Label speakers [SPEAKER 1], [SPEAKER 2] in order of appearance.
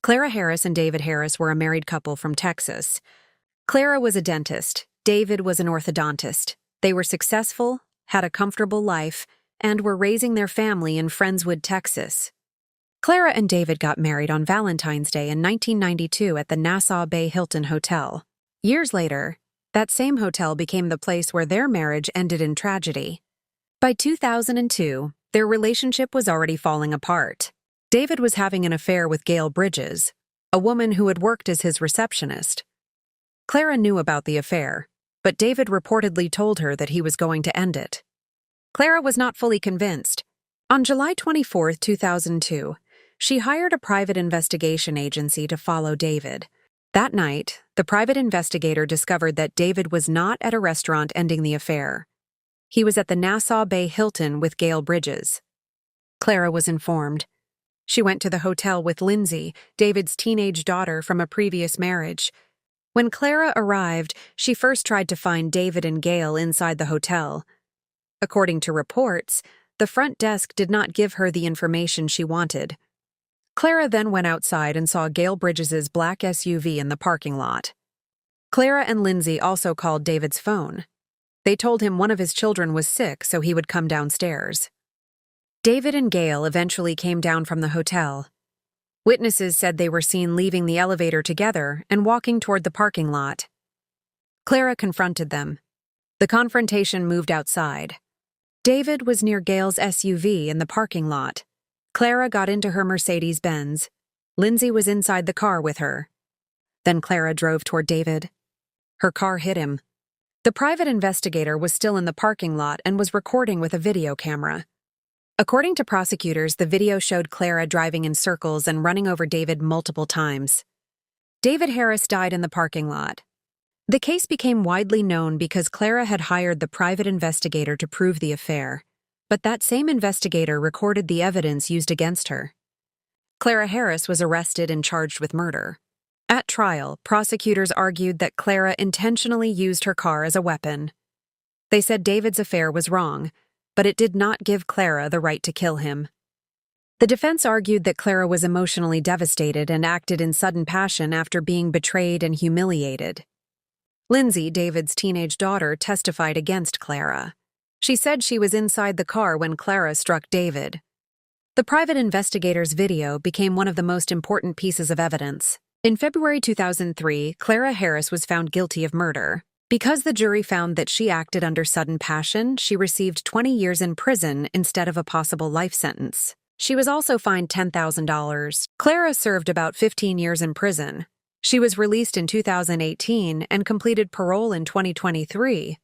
[SPEAKER 1] Clara Harris and David Harris were a married couple from Texas. Clara was a dentist. David was an orthodontist. They were successful, had a comfortable life, and were raising their family in Friendswood, Texas. Clara and David got married on Valentine's Day in 1992 at the Nassau Bay Hilton Hotel. Years later, that same hotel became the place where their marriage ended in tragedy. By 2002, their relationship was already falling apart. David was having an affair with Gail Bridges, a woman who had worked as his receptionist. Clara knew about the affair, but David reportedly told her that he was going to end it. Clara was not fully convinced. On July 24, 2002, she hired a private investigation agency to follow David. That night, the private investigator discovered that David was not at a restaurant ending the affair. He was at the Nassau Bay Hilton with Gail Bridges. Clara was informed. She went to the hotel with Lindsay, David's teenage daughter from a previous marriage. When Clara arrived, she first tried to find David and Gail inside the hotel. According to reports, the front desk did not give her the information she wanted. Clara then went outside and saw Gail Bridges' black SUV in the parking lot. Clara and Lindsay also called David's phone. They told him one of his children was sick, so he would come downstairs. David and Gail eventually came down from the hotel. Witnesses said they were seen leaving the elevator together and walking toward the parking lot. Clara confronted them. The confrontation moved outside. David was near Gail's SUV in the parking lot. Clara got into her Mercedes-Benz. Lindsay was inside the car with her. Then Clara drove toward David. Her car hit him. The private investigator was still in the parking lot and was recording with a video camera. According to prosecutors, the video showed Clara driving in circles and running over David multiple times. David Harris died in the parking lot. The case became widely known because Clara had hired the private investigator to prove the affair, but that same investigator recorded the evidence used against her. Clara Harris was arrested and charged with murder. At trial, prosecutors argued that Clara intentionally used her car as a weapon. They said David's affair was wrong, but it did not give Clara the right to kill him. The defense argued that Clara was emotionally devastated and acted in sudden passion after being betrayed and humiliated. Lindsay, David's teenage daughter, testified against Clara. She said she was inside the car when Clara struck David. The private investigator's video became one of the most important pieces of evidence. In February 2003, Clara Harris was found guilty of murder. Because the jury found that she acted under sudden passion, she received 20 years in prison instead of a possible life sentence. She was also fined $10,000. Clara served about 15 years in prison. She was released in 2018 and completed parole in 2023.